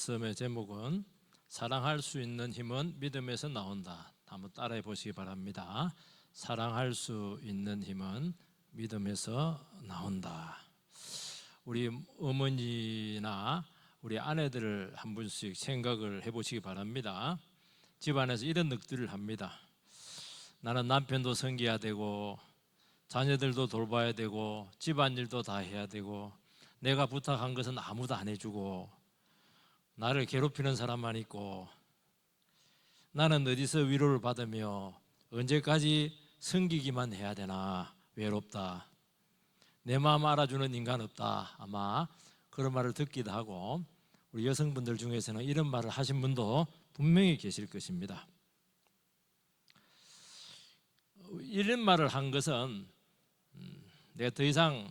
말씀의 제목은 사랑할 수 있는 힘은 믿음에서 나온다. 한번 따라해 보시기 바랍니다. 사랑할 수 있는 힘은 믿음에서 나온다. 우리 어머니나 우리 아내들을 한 분씩 생각을 해보시기 바랍니다. 집안에서 이런 늑들을 합니다. 나는 남편도 섬겨야 되고 자녀들도 돌봐야 되고 집안일도 다 해야 되고 내가 부탁한 것은 아무도 안 해주고 나를 괴롭히는 사람만 있고 나는 어디서 위로를 받으며 언제까지 섬기기만 해야 되나, 외롭다, 내 마음 알아주는 인간 없다. 아마 그런 말을 듣기도 하고 우리 여성분들 중에서는 이런 말을 하신 분도 분명히 계실 것입니다. 이런 말을 한 것은 내가 더 이상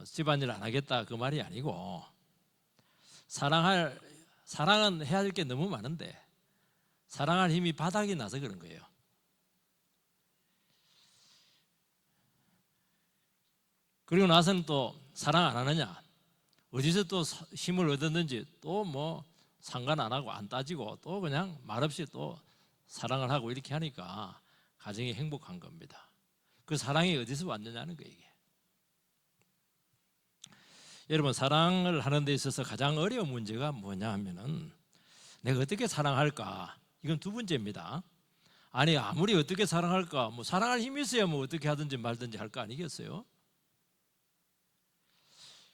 집안일 안 하겠다 그 말이 아니고, 사랑은 해야 할 게 너무 많은데 사랑할 힘이 바닥이 나서 그런 거예요. 그리고 나서는 또 사랑 안 하느냐, 어디서 또 힘을 얻었는지 또 뭐 상관 안 하고 안 따지고 또 그냥 말없이 또 사랑을 하고 이렇게 하니까 가정이 행복한 겁니다. 그 사랑이 어디서 왔느냐는 거예요. 이게. 여러분, 사랑을 하는 데 있어서 가장 어려운 문제가 뭐냐 하면은 내가 어떻게 사랑할까? 이건 두 번째입니다. 아니, 아무리 어떻게 사랑할까? 뭐 사랑할 힘이 있어야 뭐 어떻게 하든지 말든지 할 거 아니겠어요?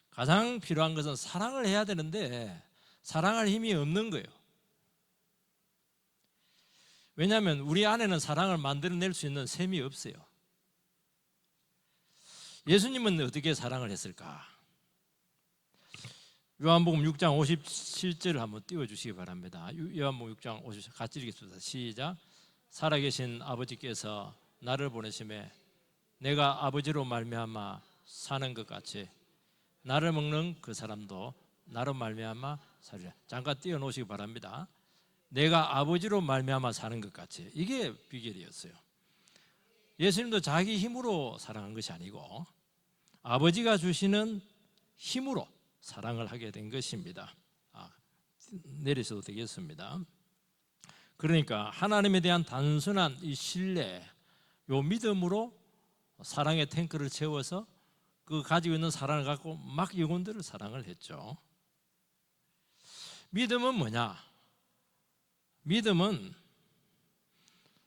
가장 필요한 것은 사랑을 해야 되는데 사랑할 힘이 없는 거예요. 왜냐하면 우리 안에는 사랑을 만들어낼 수 있는 셈이 없어요. 예수님은 어떻게 사랑을 했을까? 요한복음 6장 57절을 한번 띄워주시기 바랍니다. 요한복음 6장 57절 같이 읽겠습니다. 시작. 살아계신 아버지께서 나를 보내심에 내가 아버지로 말미암아 사는 것 같이 나를 먹는 그 사람도 나로 말미암아 살리라. 잠깐 띄워놓으시기 바랍니다. 내가 아버지로 말미암아 사는 것 같이, 이게 비결이었어요. 예수님도 자기 힘으로 사랑한 것이 아니고 아버지가 주시는 힘으로 사랑을 하게 된 것입니다. 내리셔도 되겠습니다. 그러니까 하나님에 대한 단순한 이 신뢰, 요 믿음으로 사랑의 탱크를 채워서 그 가지고 있는 사랑을 갖고 막 영혼들을 사랑을 했죠. 믿음은 뭐냐? 믿음은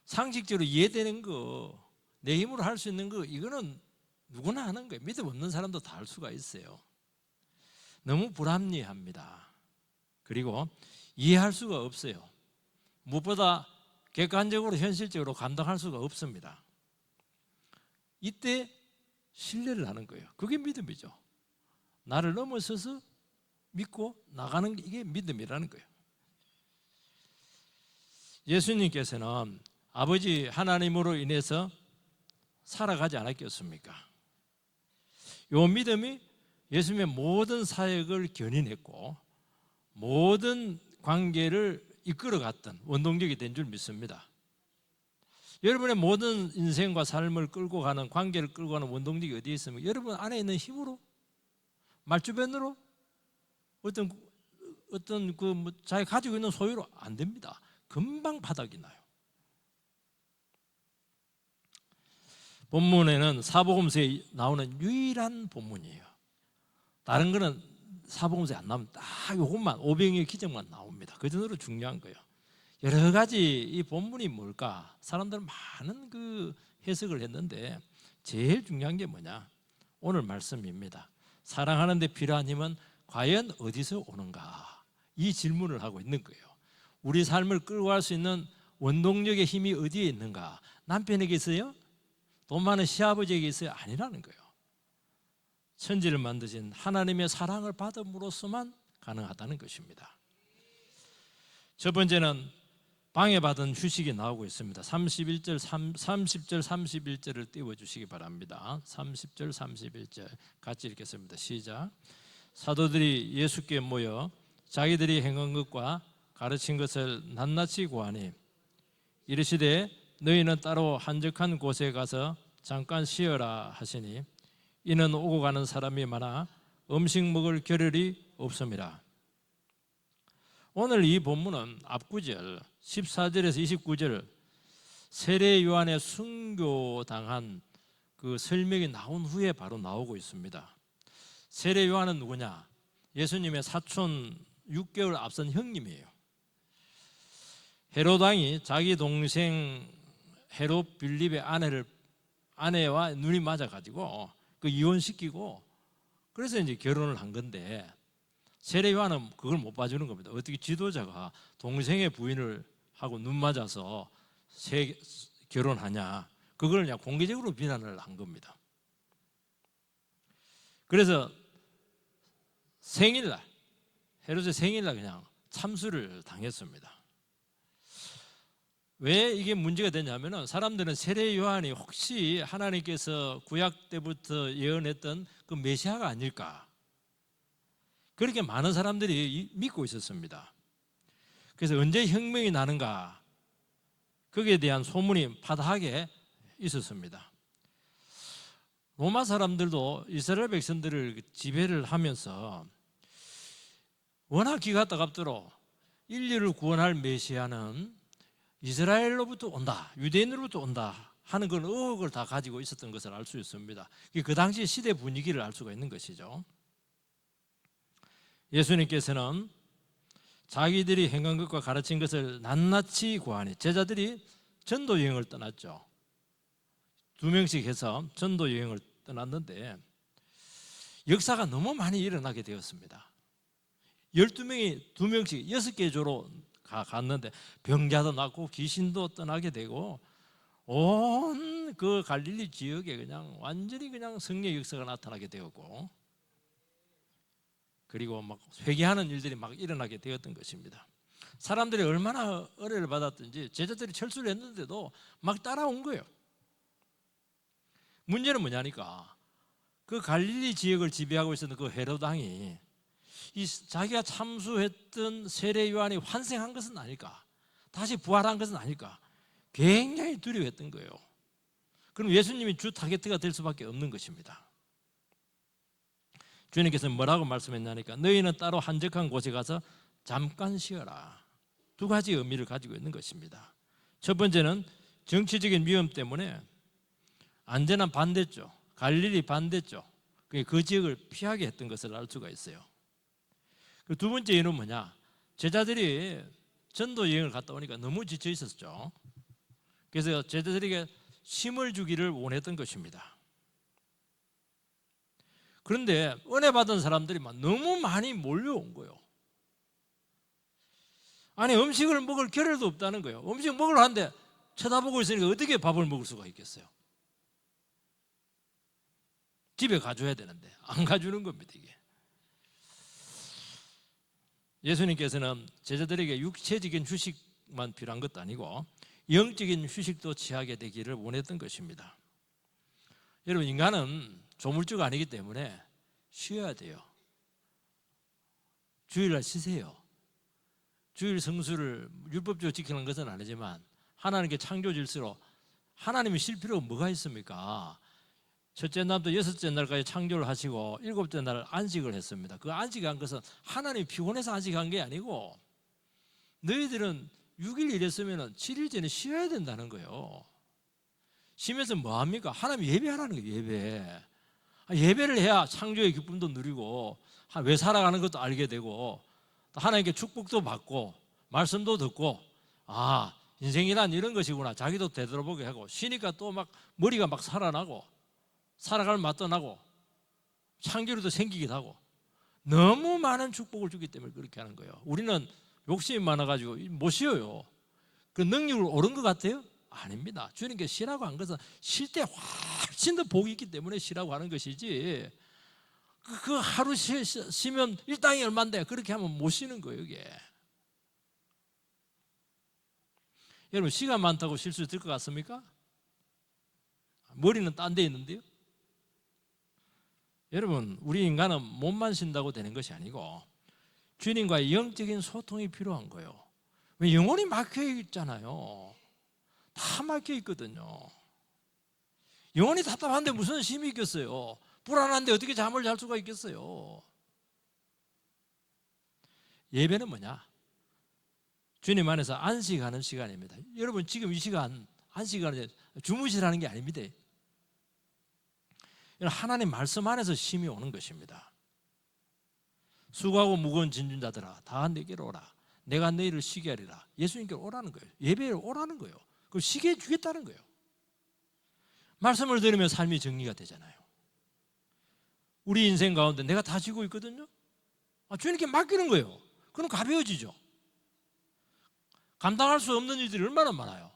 상식적으로 이해되는 거, 내 힘으로 할 수 있는 거, 이거는 누구나 하는 거예요. 믿음 없는 사람도 다 할 수가 있어요. 너무 불합리합니다. 그리고 이해할 수가 없어요. 무엇보다 객관적으로 현실적으로 감당할 수가 없습니다. 이때 신뢰를 하는 거예요. 그게 믿음이죠. 나를 넘어서서 믿고 나가는 게 이게 믿음이라는 거예요. 예수님께서는 아버지 하나님으로 인해서 살아가지 않았겠습니까? 이 믿음이 예수님의 모든 사역을 견인했고 모든 관계를 이끌어갔던 원동력이 된 줄 믿습니다. 여러분의 모든 인생과 삶을 끌고 가는, 관계를 끌고 가는 원동력이 어디에 있습니까? 여러분 안에 있는 힘으로, 말주변으로, 어떤 자기 가지고 있는 소유로 안 됩니다. 금방 바닥이 나요. 본문에는 사복음서에 나오는 유일한 본문이에요. 다른 거는 사복음서에 안 나오면 딱 이것만, 오병이의 기적만 나옵니다. 그 정도로 중요한 거예요. 여러 가지 이 본문이 뭘까? 사람들은 많은 그 해석을 했는데 제일 중요한 게 뭐냐? 오늘 말씀입니다. 사랑하는 데 필요한 힘은 과연 어디서 오는가? 이 질문을 하고 있는 거예요. 우리 삶을 끌고 갈 수 있는 원동력의 힘이 어디에 있는가? 남편에게 있어요? 돈 많은 시아버지에게 있어요? 아니라는 거예요. 천지를 만드신 하나님의 사랑을 받음으로써만 가능하다는 것입니다. 첫 번째는 방해받은 휴식이 나오고 있습니다. 30절 31절을 띄워주시기 바랍니다. 30절 31절 같이 읽겠습니다. 시작. 사도들이 예수께 모여 자기들이 행한 것과 가르친 것을 낱낱이 고하니 이르시되 너희는 따로 한적한 곳에 가서 잠깐 쉬어라 하시니 이는 오고 가는 사람이 많아 음식 먹을 겨를이 없음이라. 오늘 이 본문은 앞구절 14절에서 29절 세례 요한의 순교당한 그 설명이 나온 후에 바로 나오고 있습니다. 세례 요한은 누구냐? 예수님의 사촌 6개월 앞선 형님이에요. 헤롯 왕이 자기 동생 헤롯 빌립의 아내와 눈이 맞아가지고 그 이혼시키고 그래서 이제 결혼을 한 건데 세례 요한은 그걸 못 봐주는 겁니다. 어떻게 지도자가 동생의 부인을 하고 눈 맞아서 결혼하냐? 그걸 그냥 공개적으로 비난을 한 겁니다. 그래서 생일날 헤롯의 생일날 그냥 참수를 당했습니다. 왜 이게 문제가 되냐면은 사람들은 세례 요한이 혹시 하나님께서 구약 때부터 예언했던 그 메시아가 아닐까 그렇게 많은 사람들이 믿고 있었습니다. 그래서 언제 혁명이 나는가 거기에 대한 소문이 파다하게 있었습니다. 로마 사람들도 이스라엘 백성들을 지배를 하면서 워낙 기가 따갑도록 인류를 구원할 메시아는 이스라엘로부터 온다, 유대인으로부터 온다 하는 그런 의혹을 다 가지고 있었던 것을 알 수 있습니다. 그 당시 시대 분위기를 알 수가 있는 것이죠. 예수님께서는 자기들이 행한 것과 가르친 것을 낱낱이 구하니 제자들이 전도 여행을 떠났죠. 2명씩 해서 전도 여행을 떠났는데 역사가 너무 많이 일어나게 되었습니다. 12명이 2명씩 6개 조로 갔는데 병자도 낫고 귀신도 떠나게 되고 온 그 갈릴리 지역에 그냥 완전히 그냥 성령의 역사가 나타나게 되었고 그리고 막 회개하는 일들이 막 일어나게 되었던 것입니다. 사람들이 얼마나 은혜를 받았든지 제자들이 철수를 했는데도 막 따라온 거예요. 문제는 뭐냐니까 그 갈릴리 지역을 지배하고 있었던 그 헤롯 왕이 자기가 참수했던 세례 요한이 환생한 것은 아닐까, 다시 부활한 것은 아닐까 굉장히 두려워했던 거예요. 그럼 예수님이 주 타겟트가 될 수밖에 없는 것입니다. 주님께서는 뭐라고 말씀했냐니까 너희는 따로 한적한 곳에 가서 잠깐 쉬어라. 2가지 의미를 가지고 있는 것입니다. 첫 번째는 정치적인 위험 때문에 안전한 반대쪽, 갈릴리 반대쪽 그 지역을 피하게 했던 것을 알 수가 있어요. 그 2번째 이유는 뭐냐? 제자들이 전도 여행을 갔다 오니까 너무 지쳐 있었죠. 그래서 제자들에게 쉼을 주기를 원했던 것입니다. 그런데 은혜 받은 사람들이 너무 많이 몰려온 거예요. 아니 음식을 먹을 겨를도 없다는 거예요. 음식 먹으러 하는데 쳐다보고 있으니까 어떻게 밥을 먹을 수가 있겠어요? 집에 가줘야 되는데 안 가주는 겁니다. 이게 예수님께서는 제자들에게 육체적인 휴식만 필요한 것도 아니고 영적인 휴식도 취하게 되기를 원했던 것입니다. 여러분 인간은 조물주가 아니기 때문에 쉬어야 돼요. 주일날 쉬세요. 주일 성수를 율법적으로 지키는 것은 아니지만 하나님께 창조 질서로 하나님이 쉴 필요가 뭐가 있습니까? 첫째 날부터 6째 날까지 창조를 하시고 7째 날 안식을 했습니다. 그 안식한 것은 하나님이 피곤해서 안식한 게 아니고 너희들은 6일 일했으면 7일 전에 쉬어야 된다는 거예요. 쉬면서 뭐합니까? 하나님 예배하라는 거예요. 예배. 예배를 해야 창조의 기쁨도 누리고 왜 살아가는 것도 알게 되고 하나님께 축복도 받고 말씀도 듣고 인생이란 이런 것이구나 자기도 되돌아보게 하고 쉬니까 또 막 머리가 막 살아나고 살아갈 맛도 나고 창조력도 생기기도 하고 너무 많은 축복을 주기 때문에 그렇게 하는 거예요. 우리는 욕심이 많아가지고 못 쉬어요. 그 능력을 오른 것 같아요? 아닙니다. 주님께 쉬라고 한 것은 쉴 때 훨씬 더 복이 있기 때문에 쉬라고 하는 것이지 그 하루 쉬면 일당이 얼마인데 그렇게 하면 못 쉬는 거예요. 이게 여러분 시간 많다고 쉴 수 있을 것 같습니까? 머리는 딴 데 있는데요. 여러분 우리 인간은 몸만 쉰다고 되는 것이 아니고 주님과의 영적인 소통이 필요한 거예요. 왜 영혼이 막혀 있잖아요. 다 막혀 있거든요. 영혼이 답답한데 무슨 쉼이 있겠어요? 불안한데 어떻게 잠을 잘 수가 있겠어요? 예배는 뭐냐? 주님 안에서 안식하는 시간입니다. 여러분 지금 이 시간 안식하는 주무시라는 게 아닙니다. 하나님 말씀 안에서 쉼이 오는 것입니다. 수고하고 무거운 짐진 자들아 다 내게로 오라. 내가 너희를 쉬게 하리라. 예수님께 오라는 거예요. 예배에 오라는 거예요. 그걸 쉬게 해주겠다는 거예요. 말씀을 들으면 삶이 정리가 되잖아요. 우리 인생 가운데 내가 다 지고 있거든요. 주님께 맡기는 거예요. 그럼 가벼워지죠. 감당할 수 없는 일들이 얼마나 많아요.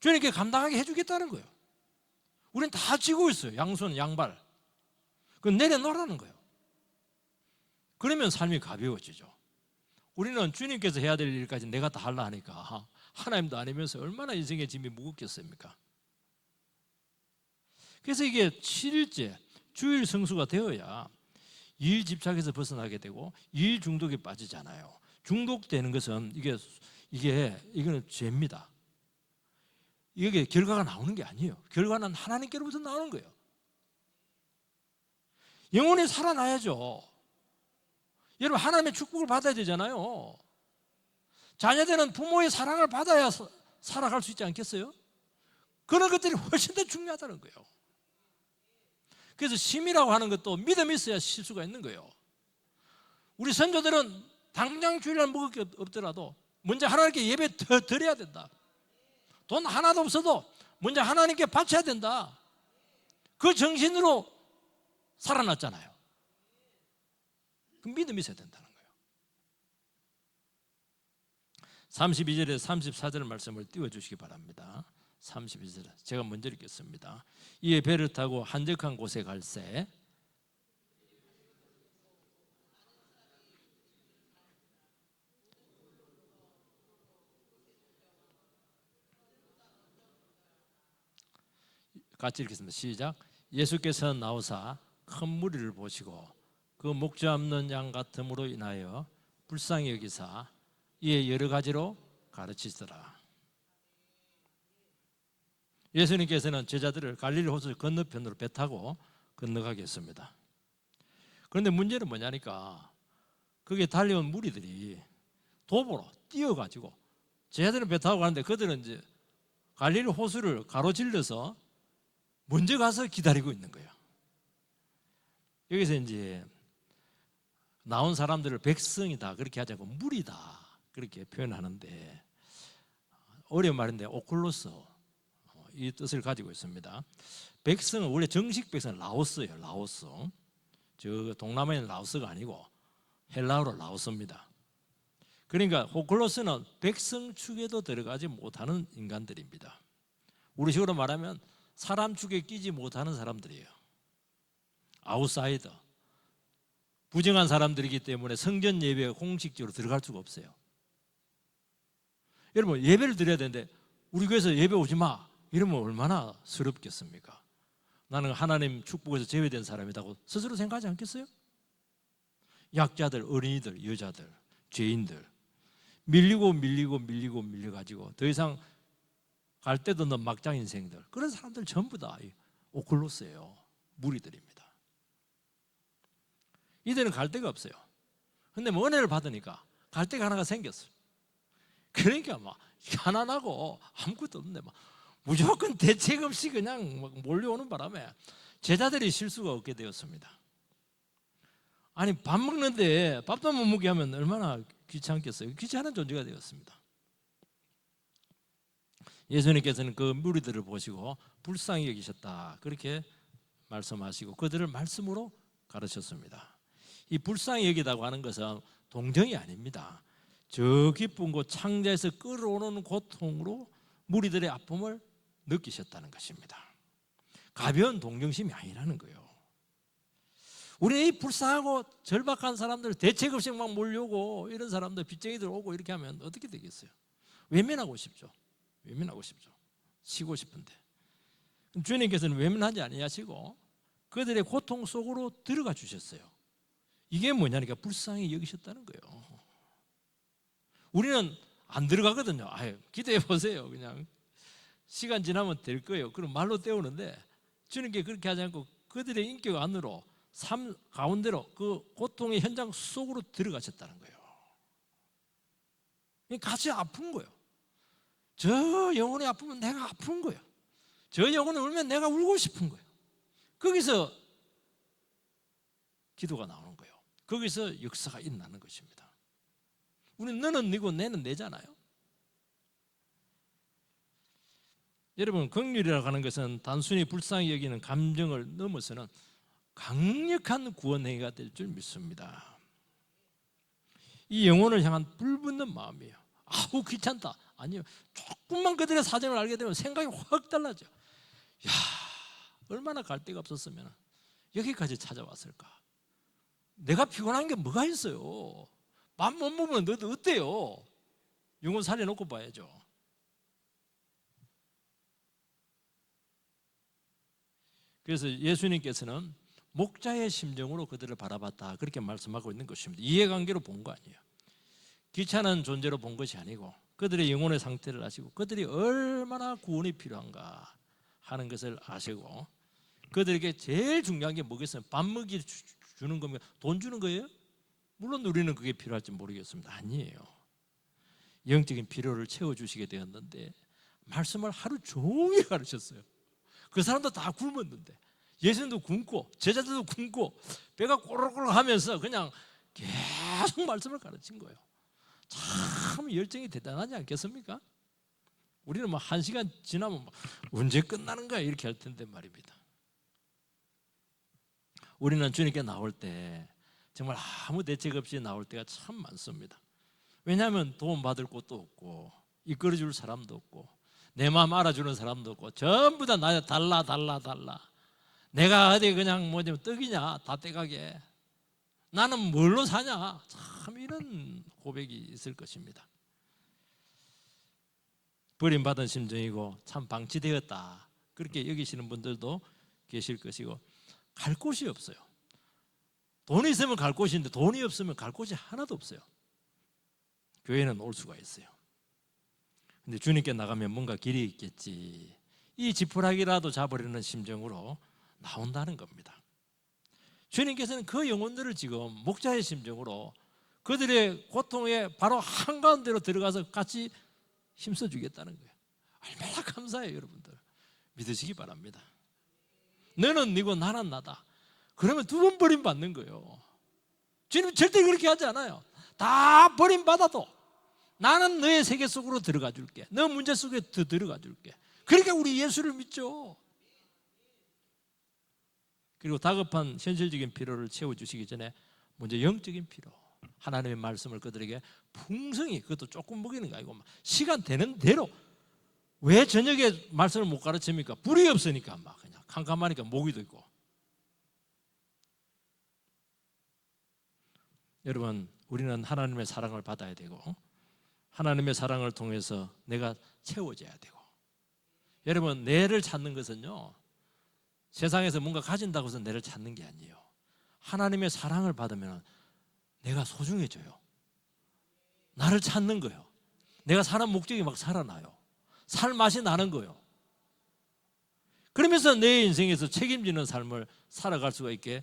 주님께 감당하게 해주겠다는 거예요. 우리는 다 지고 있어요. 양손 양발. 그건 내려놓으라는 거예요. 그러면 삶이 가벼워지죠. 우리는 주님께서 해야 될 일까지 내가 다 하려 하니까 하나님도 아니면서 얼마나 인생의 짐이 무겁겠습니까? 그래서 이게 7일째 주일 성수가 되어야 일 집착에서 벗어나게 되고 일 중독에 빠지잖아요. 중독되는 것은 이거는 죄입니다. 이게 결과가 나오는 게 아니에요. 결과는 하나님께로부터 나오는 거예요. 영혼이 살아나야죠. 여러분 하나님의 축복을 받아야 되잖아요. 자녀들은 부모의 사랑을 받아야 살아갈 수 있지 않겠어요? 그런 것들이 훨씬 더 중요하다는 거예요. 그래서 쉼이라고 하는 것도 믿음이 있어야 쉴 수가 있는 거예요. 우리 선조들은 당장 주일날 먹을 게 없더라도 먼저 하나님께 예배 더 드려야 된다. 돈 하나도 없어도 먼저 하나님께 바쳐야 된다. 그 정신으로 살아났잖아요. 그 믿음이 있어야 된다는 거예요. 32절에서 34절 말씀을 띄워주시기 바랍니다. 32절 제가 먼저 읽겠습니다. 이에 배를 타고 한적한 곳에 갈새 같이 읽겠습니다. 시작. 예수께서 나오사 큰 무리를 보시고 그 목자 없는 양 같음으로 인하여 불쌍히 여기사 이에 여러 가지로 가르치시더라. 예수님께서는 제자들을 갈릴리 호수 건너편으로 배 타고 건너가게 했습니다. 그런데 문제는 뭐냐니까 거기에 달려온 무리들이 도보로 뛰어가지고 제자들은 배 타고 가는데 그들은 이제 갈릴리 호수를 가로질러서 먼저 가서 기다리고 있는 거예요. 여기서 이제 나온 사람들을 백성이다 그렇게 하지 않고 무리다 그렇게 표현하는데 어려운 말인데 오클로서 이 뜻을 가지고 있습니다. 백성은 원래 정식 백성은 라오스예요. 라오스. 저 동남아에는 라오스가 아니고 헬라어로 라오스입니다. 그러니까 오클로스는 백성 축에도 들어가지 못하는 인간들입니다. 우리식으로 말하면 사람 축에 끼지 못하는 사람들이에요. 아웃사이더. 부정한 사람들이기 때문에 성전 예배에 공식적으로 들어갈 수가 없어요. 여러분 예배를 드려야 되는데 우리 교회에서 예배 오지 마 이러면 얼마나 서럽겠습니까? 나는 하나님 축복에서 제외된 사람이라고 스스로 생각하지 않겠어요? 약자들, 어린이들, 여자들, 죄인들 밀려가지고 더 이상 갈 데도 없는 막장 인생들 그런 사람들 전부 다 오클로스예요. 무리들입니다. 이들은 갈 데가 없어요. 근데 뭐 은혜를 받으니까 갈 데가 하나가 생겼어요. 그러니까 막 가난하고 아무것도 없는데 막 무조건 대책 없이 그냥 막 몰려오는 바람에 제자들이 실수가 없게 되었습니다. 아니 밥 먹는데 밥도 못 먹게 하면 얼마나 귀찮겠어요. 귀찮은 존재가 되었습니다. 예수님께서는 그 무리들을 보시고 불쌍히 여기셨다 그렇게 말씀하시고 그들을 말씀으로 가르쳤습니다. 이 불쌍히 여기다고 하는 것은 동정이 아닙니다. 저 깊은 곳 창자에서 끌어오는 고통으로 무리들의 아픔을 느끼셨다는 것입니다. 가벼운 동정심이 아니라는 거예요. 우리는 이 불쌍하고 절박한 사람들 대책 없이 막 몰려오고 이런 사람들 빚쟁이들 오고 이렇게 하면 어떻게 되겠어요? 외면하고 싶죠. 외면하고 싶죠. 쉬고 싶은데 주님께서는 외면하지 아니하시고 그들의 고통 속으로 들어가 주셨어요. 이게 뭐냐니까 불쌍히 여기셨다는 거예요. 우리는 안 들어가거든요. 기대해 보세요. 그냥 시간 지나면 될 거예요. 그럼 말로 때우는데 주님께 그렇게 하지 않고 그들의 인격 안으로 삶 가운데로 그 고통의 현장 속으로 들어가셨다는 거예요. 같이 아픈 거예요. 저 영혼이 아프면 내가 아픈 거예요. 저 영혼이 울면 내가 울고 싶은 거예요. 거기서 기도가 나오는 거예요. 거기서 역사가 일어나는 것입니다. 우리는 너는 너고 내는 내잖아요. 여러분, 긍휼이라고 하는 것은 단순히 불쌍히 여기는 감정을 넘어서는 강력한 구원행위가 될 줄 믿습니다. 이 영혼을 향한 불붙는 마음이에요. 아우 귀찮다. 아니요, 조금만 그들의 사정을 알게 되면 생각이 확 달라져. 야, 얼마나 갈 데가 없었으면 여기까지 찾아왔을까. 내가 피곤한 게 뭐가 있어요. 밥 못 먹으면 너도 어때요? 영혼 살려놓고 봐야죠. 그래서 예수님께서는 목자의 심정으로 그들을 바라봤다, 그렇게 말씀하고 있는 것입니다. 이해관계로 본 거 아니에요. 귀찮은 존재로 본 것이 아니고 그들의 영혼의 상태를 아시고 그들이 얼마나 구원이 필요한가 하는 것을 아시고, 그들에게 제일 중요한 게 뭐겠어요? 밥 먹이 주는 거면 돈 주는 거예요? 물론 우리는 그게 필요할지 모르겠습니다. 아니에요. 영적인 필요를 채워주시게 되었는데 말씀을 하루 종일 가르쳤어요. 그 사람도 다 굶었는데, 예수님도 굶고 제자들도 굶고 배가 꼬르륵 하면서 그냥 계속 말씀을 가르친 거예요. 참 열정이 대단하지 않겠습니까? 우리는 뭐 1시간 지나면 언제 끝나는 거야 이렇게 할 텐데 말입니다. 우리는 주님께 나올 때 정말 아무 대책 없이 나올 때가 참 많습니다. 왜냐하면 도움받을 곳도 없고 이끌어줄 사람도 없고 내 마음 알아주는 사람도 없고 전부 다 나 달라. 내가 어디 그냥 뭐 떡이냐 다 떼가게, 나는 뭘로 사냐, 참 이런 고백이 있을 것입니다. 버림받은 심정이고 참 방치되었다 그렇게 여기시는 분들도 계실 것이고, 갈 곳이 없어요. 돈이 있으면 갈 곳인데 돈이 없으면 갈 곳이 하나도 없어요. 교회는 올 수가 있어요. 근데 주님께 나가면 뭔가 길이 있겠지, 이 지푸라기라도 잡으려는 심정으로 나온다는 겁니다. 주님께서는 그 영혼들을 지금 목자의 심정으로 그들의 고통에 바로 한가운데로 들어가서 같이 힘써주겠다는 거예요. 얼마나 감사해요. 여러분들 믿으시기 바랍니다. 너는 너고 나는 나다. 그러면 두 번 버림받는 거예요. 주님 절대 그렇게 하지 않아요. 다 버림받아도 나는 너의 세계 속으로 들어가 줄게, 너 문제 속에 더 들어가 줄게. 그러니까 우리 예수를 믿죠. 그리고 다급한 현실적인 필요를 채워주시기 전에 먼저 영적인 필요, 하나님의 말씀을 그들에게 풍성히, 그것도 조금 먹이는 거 아니고 시간 되는 대로. 왜 저녁에 말씀을 못 가르칩니까? 불이 없으니까, 막 그냥 캄캄하니까 모기도 있고. 여러분, 우리는 하나님의 사랑을 받아야 되고 하나님의 사랑을 통해서 내가 채워져야 되고, 여러분 내를 찾는 것은요, 세상에서 뭔가 가진다고 해서 내를 찾는 게 아니에요. 하나님의 사랑을 받으면 내가 소중해져요. 나를 찾는 거예요. 내가 사는 목적이 막 살아나요. 살 맛이 나는 거예요. 그러면서 내 인생에서 책임지는 삶을 살아갈 수가 있게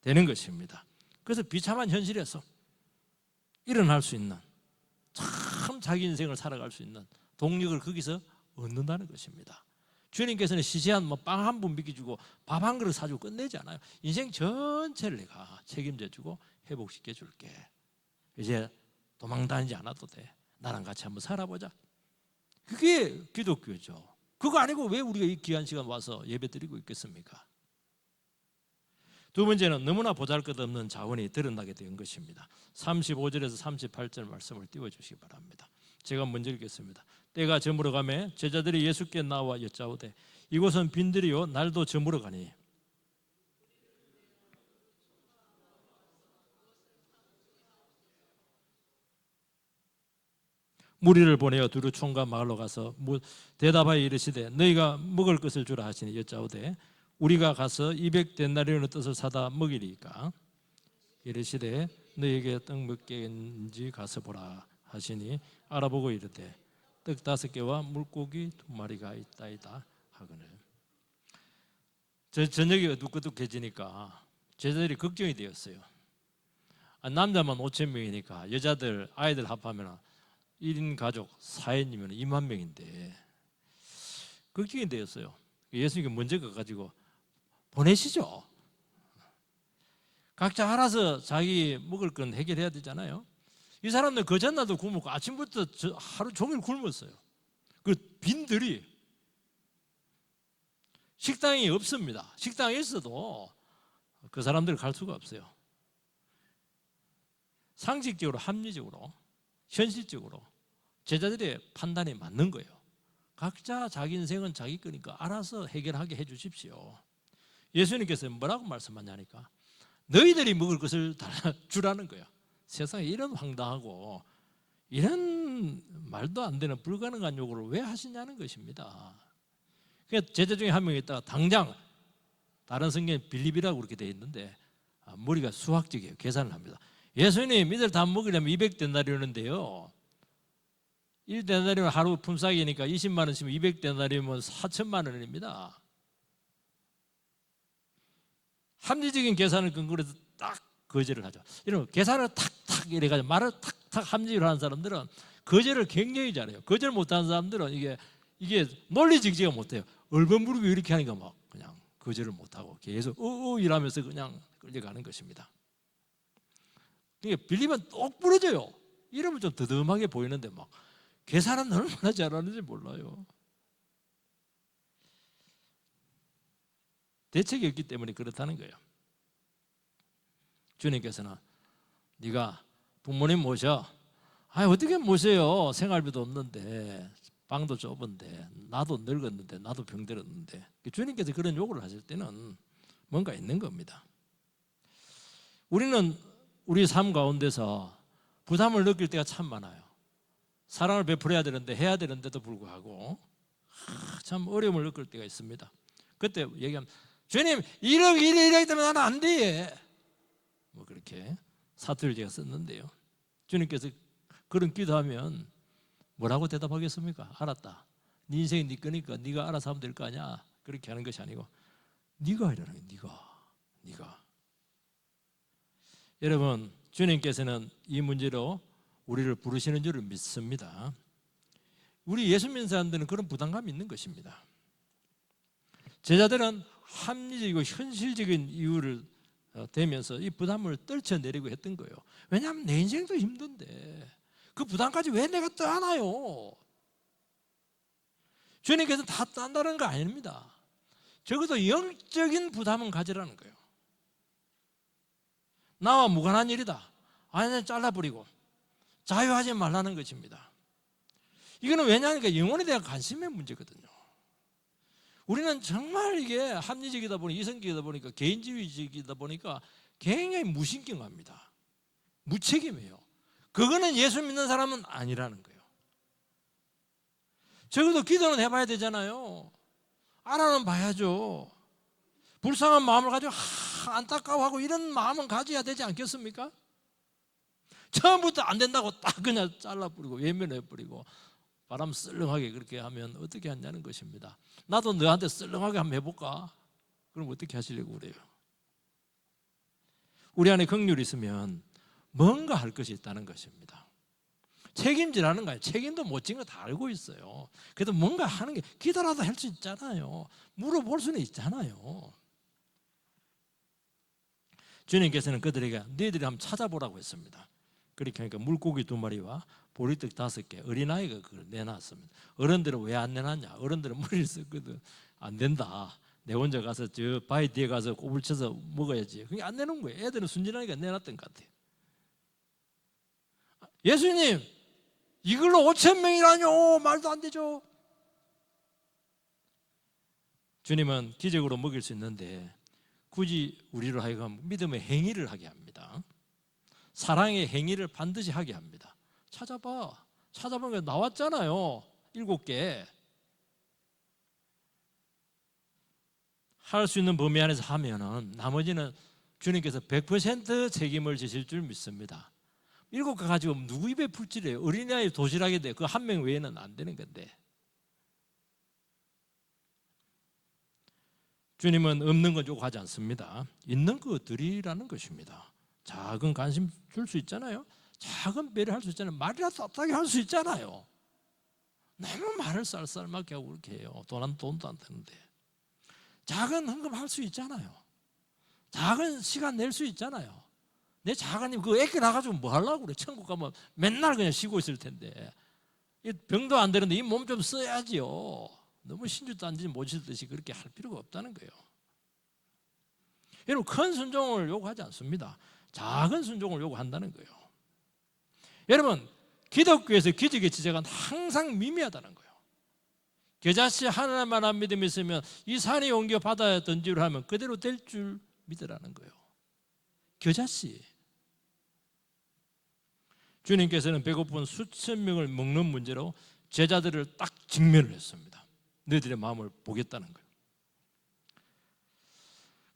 되는 것입니다. 그래서 비참한 현실에서 일어날 수 있는, 참 자기 인생을 살아갈 수 있는 동력을 거기서 얻는다는 것입니다. 주님께서는 시시한 뭐 빵 한 번 먹여주고 밥 한 그릇 사주고 끝내지 않아요. 인생 전체를 내가 책임져주고 회복시켜 줄게. 이제 도망다니지 않아도 돼. 나랑 같이 한번 살아보자. 그게 기독교죠. 그거 아니고 왜 우리가 이 귀한 시간 와서 예배 드리고 있겠습니까? 두 번째는 너무나 보잘것없는 자원이 드러나게 된 것입니다. 35절에서 38절 말씀을 띄워주시기 바랍니다. 제가 먼저 읽겠습니다. 때가 저물어 가매 제자들이 예수께 나와 여짜오되 이곳은 빈들이요 날도 저물어 가니 무리를 보내어 두루 총과 마을로 가서 대답하여 이르시되 너희가 먹을 것을 주라 하시니 여짜오되 우리가 가서 200데나리온의 뜻을 사다 먹이리까. 이르시되 너희에게 떡 몇 개인지 가서 보라 하시니 알아보고 이르되 떡 5개와 물고기 2마리가 있다이다 하거늘. 저녁이 어둑어둑해지니까 제자들이 걱정이 되었어요. 남자만 5,000명이니까 여자들 아이들 합하면 1인 가족 4인이면 2만 명인데 걱정이 되었어요. 예수님께 먼저 가가지고 보내시죠. 각자 알아서 자기 먹을 건 해결해야 되잖아요. 이 사람들 그 전날도 굶었고 아침부터 하루 종일 굶었어요. 그 빈들이 식당이 없습니다. 식당이 있어도 그 사람들 갈 수가 없어요. 상식적으로, 합리적으로, 현실적으로 제자들의 판단이 맞는 거예요. 각자 자기 인생은 자기 거니까 알아서 해결하게 해 주십시오. 예수님께서 뭐라고 말씀하냐니까 너희들이 먹을 것을 주라는 거예요. 세상에 이런 황당하고 이런 말도 안 되는 불가능한 요구를 왜 하시냐는 것입니다. 그러니까 제자 중에 한 명이 있다가 당장 다른 성경에 빌립이라고 그렇게 되어 있는데 머리가 수학적이에요. 계산을 합니다. 예수님 이들 다 먹으려면 200데나리온인데요. 1데나리온 하루 품삯이니까 20만 원이면 200데나리온이면 4천만 원입니다. 합리적인 계산을 근거로 해서 딱 거절을 하죠. 이런 계산을 탁탁 이래가지고 말을 탁탁 합리적으로 하는 사람들은 거절을 굉장히 잘해요. 거절 못하는 사람들은 이게 논리적이지가 못해요. 얼버무리고 이렇게 하니까 막 그냥 거절을 못하고 계속 이러면서 그냥 끌려가는 것입니다. 이게 빌리면 똑 부러져요. 이러면 좀 더듬하게 보이는데 막 계산은 얼마나 잘하는지 몰라요. 대책이 없기 때문에 그렇다는 거예요. 주님께서는 네가 부모님 모셔. 어떻게 모셔요? 생활비도 없는데 방도 좁은데 나도 늙었는데 나도 병들었는데. 주님께서 그런 요구를 하실 때는 뭔가 있는 겁니다. 우리는 우리 삶 가운데서 부담을 느낄 때가 참 많아요. 사랑을 베풀어야 되는데 해야 되는데도 불구하고 참 어려움을 느낄 때가 있습니다. 그때 얘기하면 주님 이러기 때문에 나는 안 돼. 뭐 그렇게 사투리를 제가 썼는데요. 주님께서 그런 기도하면 뭐라고 대답하겠습니까? 알았다. 네 인생이 네 거니까 네가 알아서 하면 될 거 아니야. 그렇게 하는 것이 아니고 네가 이러는 거야. 네가. 여러분 주님께서는 이 문제로 우리를 부르시는 줄 믿습니다. 우리 예수 믿는 사람들은 그런 부담감이 있는 것입니다. 제자들은 합리적이고 현실적인 이유를 대면서 이 부담을 떨쳐내리고 했던 거예요. 왜냐하면 내 인생도 힘든데 그 부담까지 왜 내가 떠안아요? 주님께서 다 딴다는 거 아닙니다. 적어도 영적인 부담은 가지라는 거예요. 나와 무관한 일이다. 아니 잘라버리고 자유하지 말라는 것입니다. 이거는 왜냐하니까 영혼에 대한 관심의 문제거든요. 우리는 정말 이게 합리적이다 보니 이성적이다 보니까 개인주의적이다 보니까 굉장히 무신경합니다. 무책임해요. 그거는 예수 믿는 사람은 아니라는 거예요. 적어도 기도는 해봐야 되잖아요. 알아는 봐야죠. 불쌍한 마음을 가지고 안타까워하고 이런 마음은 가져야 되지 않겠습니까? 처음부터 안 된다고 딱 그냥 잘라버리고 외면해버리고 바람 썰렁하게 그렇게 하면 어떻게 하냐는 것입니다. 나도 너한테 썰렁하게 한번 해볼까? 그럼 어떻게 하시려고 그래요? 우리 안에 긍휼이 있으면 뭔가 할 것이 있다는 것입니다. 책임지라는 거예요. 책임도 못 진 거 다 알고 있어요. 그래도 뭔가 하는 게 기도라도 할 수 있잖아요. 물어볼 수는 있잖아요. 주님께서는 그들에게 너희들이 한번 찾아보라고 했습니다. 그렇게 하니까 물고기 2마리와 보리떡 5개 어린아이가 그걸 내놨습니다. 어른들은 왜 안 내놨냐? 어른들은 머리를 썼거든. 안 된다. 내 혼자 가서 저 바위 뒤에 가서 꼬불 쳐서 먹어야지. 그게 안 내놓은 거예요. 애들은 순진하니까 내놨던 것 같아요. 예수님 이걸로 5,000명이라뇨. 말도 안 되죠. 주님은 기적으로 먹일 수 있는데 굳이 우리로 하여금 믿음의 행위를 하게 합니다. 사랑의 행위를 반드시 하게 합니다. 찾아보면 나왔잖아요. 7개. 할 수 있는 범위 안에서 하면은 나머지는 주님께서 100% 책임을 지실 줄 믿습니다. 7개 가지고 누구 입에 풀칠해요? 어린아이 도시락에 돼. 그 한 명 외에는 안 되는 건데. 주님은 없는 건 요구하지 않습니다. 있는 거 드리라는 것입니다. 작은 관심 줄 수 있잖아요. 작은 배려할 수 있잖아요. 말이라도 따뜻하게 할 수 있잖아요. 너무 말을 쌀쌀맞게 하고 그렇게 해요. 돈도 안 되는데. 작은 헌금 할 수 있잖아요. 작은 시간 낼 수 있잖아요. 내 작은님 그 애기 나가지고 뭐 하려고 그래. 천국 가면 맨날 그냥 쉬고 있을 텐데. 병도 안 되는데 이 몸 좀 써야지요. 너무 신주도 안 지지 못하듯이 그렇게 할 필요가 없다는 거예요. 여러분, 큰 순종을 요구하지 않습니다. 작은 순종을 요구한다는 거예요. 여러분, 기독교에서 기적의 지제가 항상 미미하다는 거예요. 겨자씨 하나만한 믿음이 있으면 이 산이 옮겨 바다에 던지려 하면 그대로 될 줄 믿으라는 거예요. 겨자씨. 주님께서는 배고픈 수천 명을 먹는 문제로 제자들을 딱 직면을 했습니다. 너희들의 마음을 보겠다는 거예요.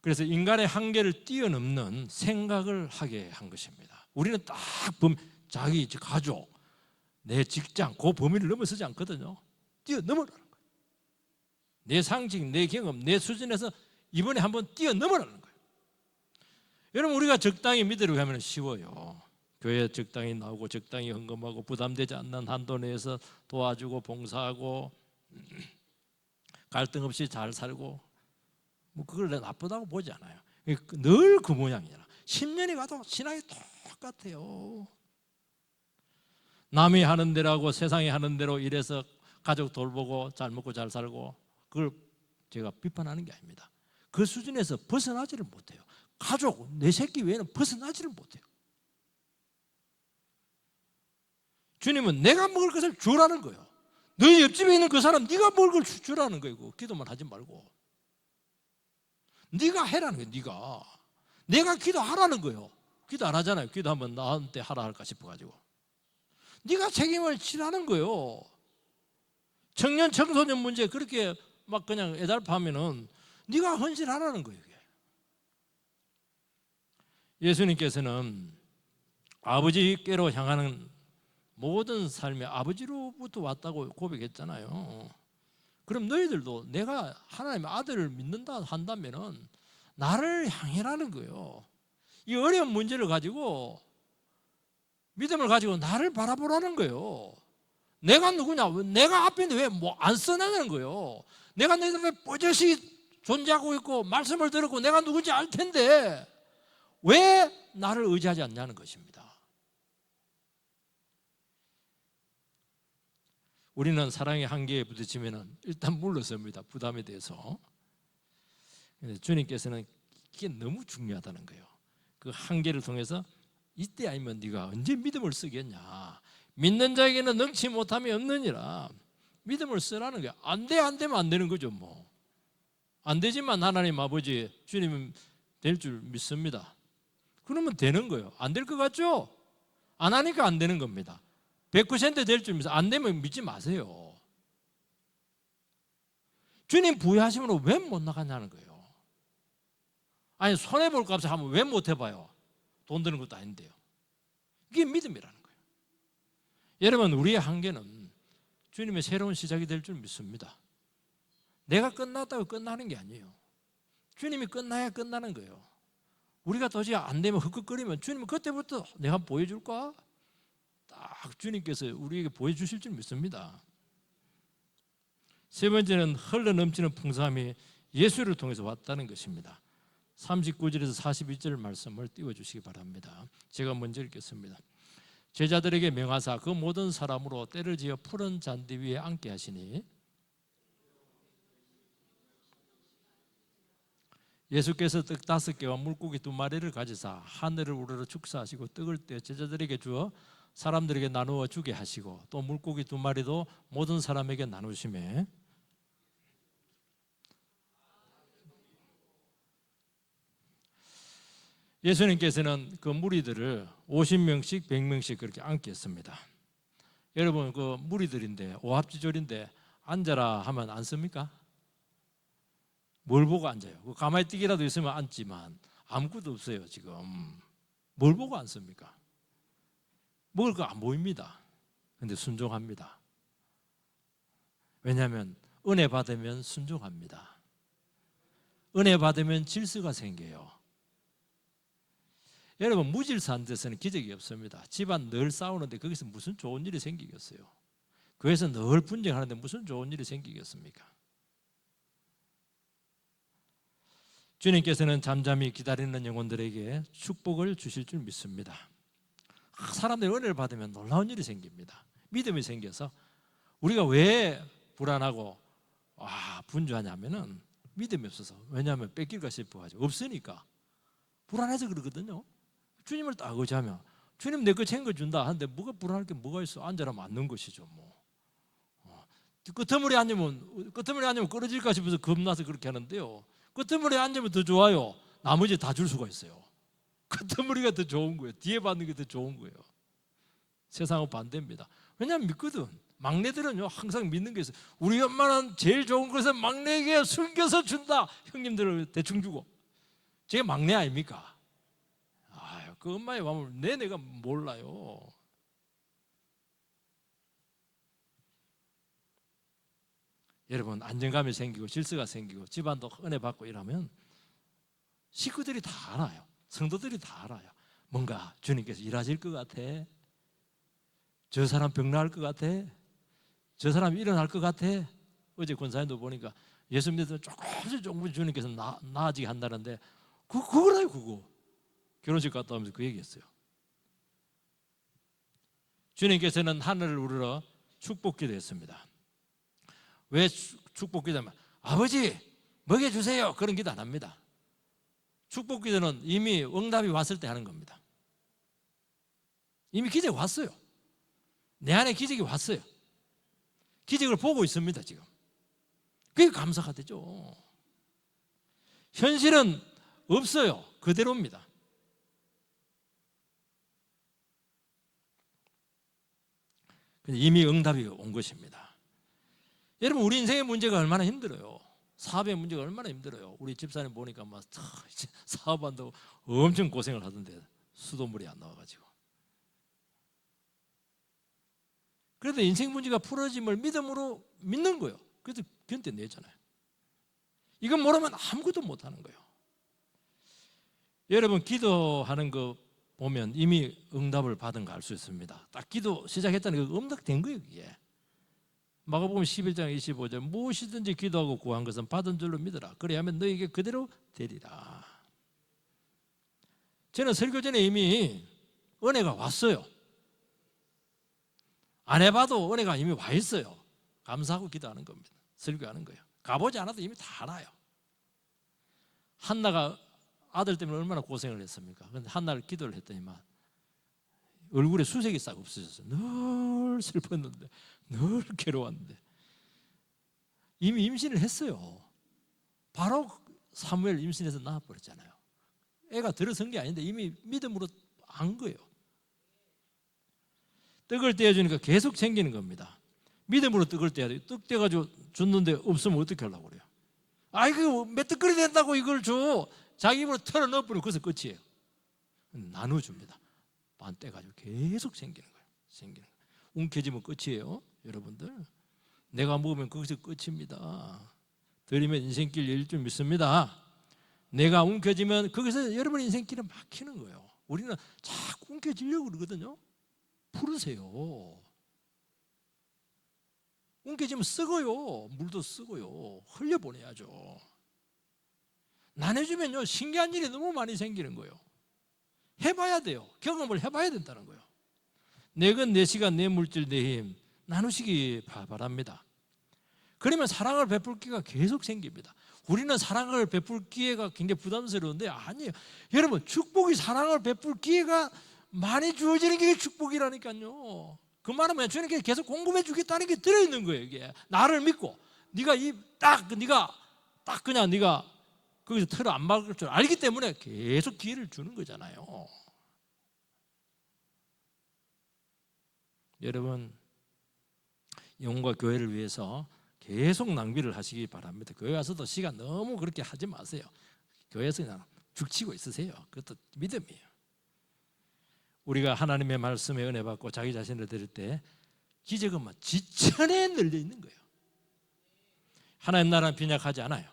그래서 인간의 한계를 뛰어넘는 생각을 하게 한 것입니다. 우리는 딱 자기 가족, 내 직장, 그 범위를 넘어서지 않거든요. 뛰어넘으라는 거예요. 내 상식, 내 경험, 내 수준에서 이번에 한번 뛰어넘으라는 거예요. 여러분, 우리가 적당히 믿으려고 하면 쉬워요. 교회에 적당히 나오고 적당히 헌금하고 부담되지 않는 한도 내에서 도와주고 봉사하고 갈등 없이 잘 살고, 뭐 그걸 나쁘다고 보지 않아요. 늘 그 모양이잖아. 10년이 가도 신앙이 똑같아요. 남이 하는 대로 하고 세상이 하는 대로 일해서 가족 돌보고 잘 먹고 잘 살고, 그걸 제가 비판하는 게 아닙니다. 그 수준에서 벗어나지를 못해요. 가족, 내 새끼 외에는 벗어나지를 못해요. 주님은 내가 먹을 것을 주라는 거예요. 너희 옆집에 있는 그 사람 네가 먹을 걸 주라는 거예요. 기도만 하지 말고 네가 해라는 거예요. 내가 기도하라는 거예요. 기도 안 하잖아요. 기도하면 나한테 하라 할까 싶어가지고. 네가 책임을 지라는 거예요. 청년 청소년 문제 그렇게 막 그냥 애달파면은 네가 헌신하라는 거예요. 예수님께서는 아버지께로 향하는 모든 삶이 아버지로부터 왔다고 고백했잖아요. 그럼 너희들도 내가 하나님의 아들을 믿는다 한다면은 나를 향해라는 거예요. 이 어려운 문제를 가지고 믿음을 가지고 나를 바라보라는 거예요. 내가 누구냐? 내가 앞에 있는데 왜 뭐 안 써내는 거예요? 내가 너희들 앞에 뽀젓이 존재하고 있고 말씀을 들었고 내가 누군지 알 텐데 왜 나를 의지하지 않냐는 것입니다. 우리는 사랑의 한계에 부딪히면 일단 물러섭니다. 부담에 대해서. 주님께서는 이게 너무 중요하다는 거예요. 그 한계를 통해서 이때 아니면 네가 언제 믿음을 쓰겠냐. 믿는 자에게는 능치 못함이 없느니라. 믿음을 쓰라는 거야. 안 되면 안 되는 거죠. 뭐. 안 되지만 하나님 아버지 주님은 될 줄 믿습니다. 그러면 되는 거예요. 안 될 것 같죠? 안 하니까 안 되는 겁니다. 100% 될 줄 믿어요. 안 되면 믿지 마세요. 주님 부여하시면 왜 못 나가냐는 거예요. 아니 손해볼 값에 하면 왜 못 해봐요? 돈 드는 것도 아닌데요. 이게 믿음이라는 거예요. 여러분, 우리의 한계는 주님의 새로운 시작이 될 줄 믿습니다. 내가 끝났다고 끝나는 게 아니에요. 주님이 끝나야 끝나는 거예요. 우리가 도저히 안 되면 흑흑거리면 주님은 그때부터 내가 보여줄까? 딱 주님께서 우리에게 보여주실 줄 믿습니다. 세 번째는 흘러넘치는 풍성함이 예수를 통해서 왔다는 것입니다. 39절에서 42절 말씀을 띄워주시기 바랍니다. 제가 먼저 읽겠습니다. 제자들에게 명하사 그 모든 사람으로 때를 지어 푸른 잔디 위에 앉게 하시니 예수께서 떡 5개와 물고기 2마리를 가지사 하늘을 우러러 축사하시고 떡을 떼어 제자들에게 주어 사람들에게 나누어 주게 하시고 또 물고기 2마리도 모든 사람에게 나누시매 예수님께서는 그 무리들을 50명씩 100명씩 그렇게 앉게 했습니다. 여러분 그 무리들인데 오합지졸인데 앉아라 하면 앉습니까? 뭘 보고 앉아요? 가만히 뛰기라도 있으면 앉지만 아무것도 없어요. 지금 뭘 보고 앉습니까? 먹을 거 안 보입니다. 근데 순종합니다. 왜냐하면 은혜 받으면 순종합니다. 은혜 받으면 질서가 생겨요. 여러분, 무질서한 데서는 기적이 없습니다. 집안 늘 싸우는데 거기서 무슨 좋은 일이 생기겠어요? 교회에서 늘 분쟁하는데 무슨 좋은 일이 생기겠습니까? 주님께서는 잠잠히 기다리는 영혼들에게 축복을 주실 줄 믿습니다. 사람들이 은혜를 받으면 놀라운 일이 생깁니다. 믿음이 생겨서 우리가 왜 불안하고 분주하냐면은 믿음이 없어서. 왜냐하면 뺏길까 싶어가지고 없으니까 불안해서 그러거든요. 주님을 딱 의지하면 주님 내 거 챙겨준다 하는데 뭐가 불안할 게 뭐가 있어? 앉아라 맞는 것이죠 뭐. 끄트머리 앉으면 끊어질까 싶어서 겁나서 그렇게 하는데요. 끄트머리 앉으면 더 좋아요. 나머지 다 줄 수가 있어요. 끄트머리가 더 좋은 거예요. 뒤에 받는 게 더 좋은 거예요. 세상은 반대입니다. 왜냐하면 믿거든. 막내들은요 항상 믿는 게 있어요. 우리 엄마는 제일 좋은 것은 막내에게 숨겨서 준다. 형님들을 대충 주고. 제가 막내 아닙니까? 그 엄마의 마음을 내가 몰라요. 여러분, 안정감이 생기고 질서가 생기고 집안도 은혜 받고 이러면 식구들이 다 알아요. 성도들이 다 알아요. 뭔가 주님께서 일하실 것 같아. 저 사람 병 나을 것 같아. 저 사람 일어날 것 같아. 어제 권사님도 보니까 예수 믿으면 조금씩 주님께서 나아지게 한다는데 그거라요. 그거 결혼식 갔다 오면서 그 얘기했어요. 주님께서는 하늘을 우러러 축복기도 했습니다. 왜 축복기도하면 아버지 먹여주세요 그런 기도 안 합니다. 축복기도는 이미 응답이 왔을 때 하는 겁니다. 이미 기적이 왔어요. 내 안에 기적이 왔어요. 기적을 보고 있습니다. 지금 그게 감사가 되죠. 현실은 없어요. 그대로입니다. 이미 응답이 온 것입니다. 여러분, 우리 인생의 문제가 얼마나 힘들어요. 사업의 문제가 얼마나 힘들어요. 우리 집사님 보니까 막 사업한다고 엄청 고생을 하던데 수돗물이 안 나와가지고. 그래도 인생 문제가 풀어짐을 믿음으로 믿는 거예요. 그래서 견뎌내잖아요. 이건 모르면 아무것도 못하는 거예요. 여러분, 기도하는 거 보면 이미 응답을 받은 거 알 수 있습니다. 딱 기도 시작했다는 게 응답된 거예요. 이게 마가복음 11장 25절 무엇이든지 기도하고 구한 것은 받은 줄로 믿어라. 그래야만 너에게 그대로 되리라. 저는 설교 전에 이미 은혜가 왔어요. 안 해봐도 은혜가 이미 와 있어요. 감사하고 기도하는 겁니다. 설교하는 거예요. 가보지 않아도 이미 다 알아요. 한나가 아들 때문에 얼마나 고생을 했습니까? 그런데 한날 기도를 했더니만 얼굴에 수색이 싹 없어졌어요. 늘 슬펐는데, 늘 괴로웠는데 이미 임신을 했어요. 바로 사무엘 임신해서 낳아버렸잖아요. 애가 들어선 게 아닌데 이미 믿음으로 한 거예요. 떡을 떼어주니까 계속 챙기는 겁니다. 믿음으로 떡을 떼야 돼요. 떡 떼가지고 줬는데 없으면 어떻게 하려고 그래요? 이거 몇 떡거리 된다고 이걸 줘. 자기 입으로 털어 넣어버리고 거기서 끝이에요. 나눠줍니다. 반 떼가지고 계속 생기는 거예요. 생기는 거예요. 움켜쥐면 끝이에요. 여러분들, 내가 먹으면 거기서 끝입니다. 드리면 인생길 열릴 줄 믿습니다. 내가 움켜쥐면 거기서 여러분 인생길은 막히는 거예요. 우리는 자꾸 움켜쥐려고 그러거든요. 풀으세요. 움켜쥐면 썩어요. 물도 썩어요. 흘려보내야죠. 나눠주면요 신기한 일이 너무 많이 생기는 거예요. 해봐야 돼요. 경험을 해봐야 된다는 거예요. 내 것, 내 시간, 내 물질, 내 힘 나누시기 바랍니다. 그러면 사랑을 베풀 기회가 계속 생깁니다. 우리는 사랑을 베풀 기회가 굉장히 부담스러운데 아니에요. 여러분, 축복이 사랑을 베풀 기회가 많이 주어지는 게 축복이라니까요. 그 말은 뭐야? 주님께서 계속 공급해 주겠다는 게 들어있는 거예요. 이게 나를 믿고 네가 거기서 틀어 안 막을 줄 알기 때문에 계속 기회를 주는 거잖아요. 여러분, 영혼과 교회를 위해서 계속 낭비를 하시기 바랍니다. 교회 와서도 시간 너무 그렇게 하지 마세요. 교회에서 그냥 죽치고 있으세요. 그것도 믿음이에요. 우리가 하나님의 말씀에 은혜 받고 자기 자신을 드릴 때 기적은 지천에 널려 있는 거예요. 하나님 나라는 빈약하지 않아요.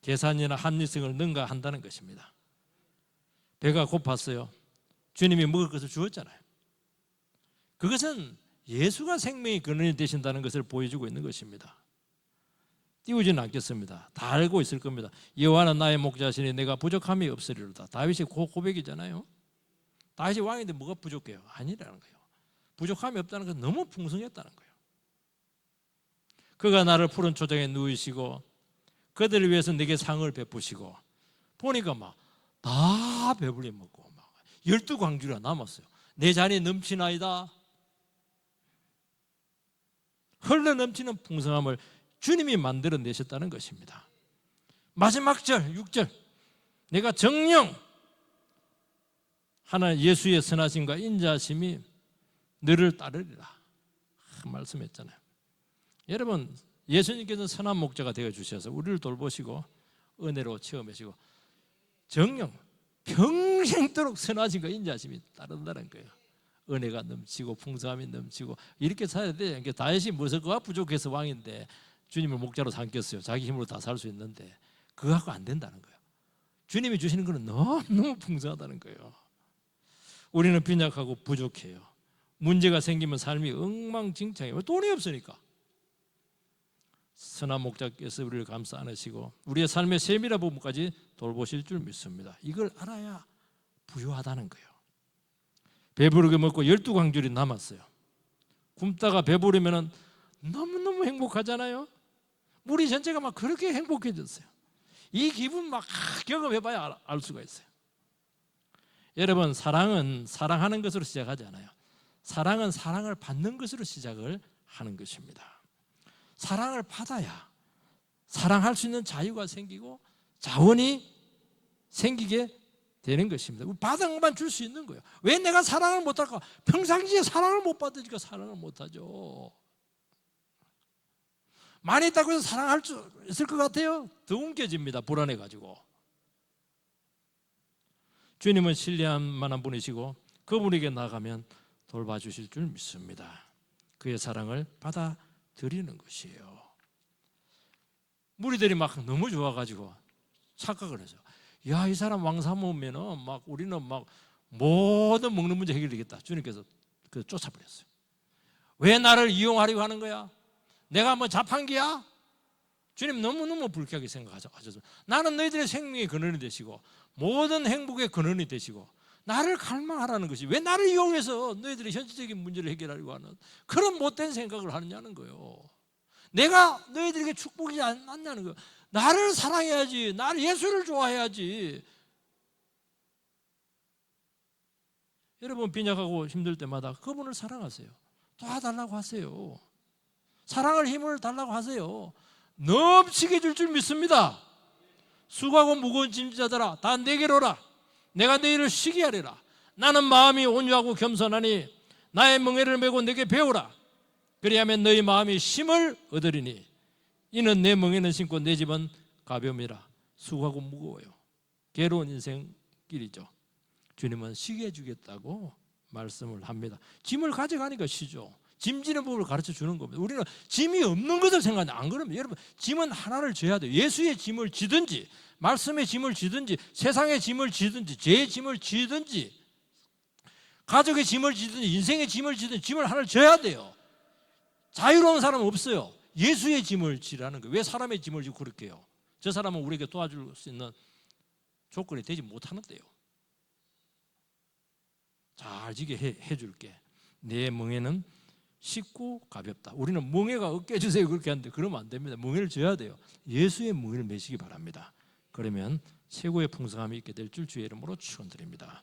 계산이나 합리성을 능가한다는 것입니다. 배가 고팠어요. 주님이 먹을 것을 주었잖아요. 그것은 예수가 생명의 근원이 되신다는 것을 보여주고 있는 것입니다. 띄우지는 않겠습니다. 다 알고 있을 겁니다. 여호와는 나의 목자시니 내가 부족함이 없으리로다. 다윗이 고백이잖아요. 다윗이 왕인데 뭐가 부족해요? 아니라는 거예요. 부족함이 없다는 건 너무 풍성했다는 거예요. 그가 나를 푸른 초장에 누이시고 그들을 위해서 내게 상을 베푸시고, 보니까 막 다 배불리 먹고 막 12광주리가 남았어요. 내 잔이 넘치나이다. 흘러 넘치는 풍성함을 주님이 만들어내셨다는 것입니다. 마지막 절 6절, 내가 정령 하나님 예수의 선하심과 인자하심이 너를 따르리라 말씀했잖아요. 여러분, 예수님께서는 선한 목자가 되어주셔서 우리를 돌보시고 은혜로 체험하시고 정령 평생도록 선하심과 인자하심이 따른다는 거예요. 은혜가 넘치고 풍성함이 넘치고 이렇게 살아야 돼요. 다윗이 무엇가 부족해서 왕인데 주님을 목자로 삼겼어요. 자기 힘으로 다 살 수 있는데 그거 갖고 안 된다는 거예요. 주님이 주시는 것은 너무 풍성하다는 거예요. 우리는 빈약하고 부족해요. 문제가 생기면 삶이 엉망진창이에요. 돈이 없으니까. 선한 목자께서 우리를 감싸 안으시고 우리의 삶의 세밀한 부분까지 돌보실 줄 믿습니다. 이걸 알아야 부유하다는 거예요. 배부르게 먹고 12광줄이 남았어요. 굶다가 배부르면 너무너무 행복하잖아요. 우리 전체가 막 그렇게 행복해졌어요. 이 기분 막 경험해봐야 알 수가 있어요. 여러분, 사랑은 사랑하는 것으로 시작하지 않아요. 사랑은 사랑을 받는 것으로 시작을 하는 것입니다. 사랑을 받아야 사랑할 수 있는 자유가 생기고 자원이 생기게 되는 것입니다. 받은 것만 줄 수 있는 거예요. 왜 내가 사랑을 못할까? 평상시에 사랑을 못 받으니까 사랑을 못하죠. 많이 있다고 해서 사랑할 수 있을 것 같아요? 더 움켜집니다. 불안해가지고. 주님은 신뢰할 만한 분이시고 그분에게 나가면 돌봐주실 줄 믿습니다. 그의 사랑을 받아들이는 것이에요. 무리들이 막 너무 좋아가지고 착각을 해서, 야, 이 사람 왕사모면은 막 우리는 막 모든 먹는 문제 해결되겠다. 주님께서 그 쫓아버렸어요. 왜 나를 이용하려고 하는 거야? 내가 뭐 자판기야? 주님 너무너무 불쾌하게 생각하셔서, 나는 너희들의 생명의 근원이 되시고 모든 행복의 근원이 되시고 나를 갈망하라는 것이 왜 나를 이용해서 너희들의 현실적인 문제를 해결하려고 하는 그런 못된 생각을 하느냐는 거예요. 내가 너희들에게 축복이지 않냐는 거예요. 나를 사랑해야지. 나를 예수를 좋아해야지. 여러분, 빈약하고 힘들 때마다 그분을 사랑하세요. 도와달라고 하세요. 사랑을 힘을 달라고 하세요. 넘치게 줄 줄 믿습니다. 수고하고 무거운 짐자들아 다 내게로 오라. 내가 너희를 쉬게 하리라. 나는 마음이 온유하고 겸손하니 나의 멍에를 메고 내게 배우라. 그리하면 너희 마음이 쉼을 얻으리니 이는 내 멍에는 심고 내 집은 가벼움이라. 수고하고 무거워요. 괴로운 인생길이죠. 주님은 쉬게 해주겠다고 말씀을 합니다. 짐을 가져가니까 쉬죠. 짐지는 법을 가르쳐 주는 겁니다. 우리는 짐이 없는 것을 생각하는데 안 그럽니다. 여러분, 짐은 하나를 져야 돼요. 예수의 짐을 지든지 말씀의 짐을 지든지 세상의 짐을 지든지 죄의 짐을 지든지 가족의 짐을 지든지 인생의 짐을 지든지 짐을 하나를 져야 돼요. 자유로운 사람은 없어요. 예수의 짐을 지라는 거예요. 왜 사람의 짐을 지고 그렇게 해요? 저 사람은 우리에게 도와줄 수 있는 조건이 되지 못하는데요. 잘 지게 해줄게. 내 멍에는 쉽고 가볍다. 우리는 멍에가 어깨 주세요 그렇게 하는데 그러면 안 됩니다. 멍에를 져야 돼요. 예수의 멍에를 메시기 바랍니다. 그러면 최고의 풍성함이 있게 될 줄 주의 이름으로 축원드립니다.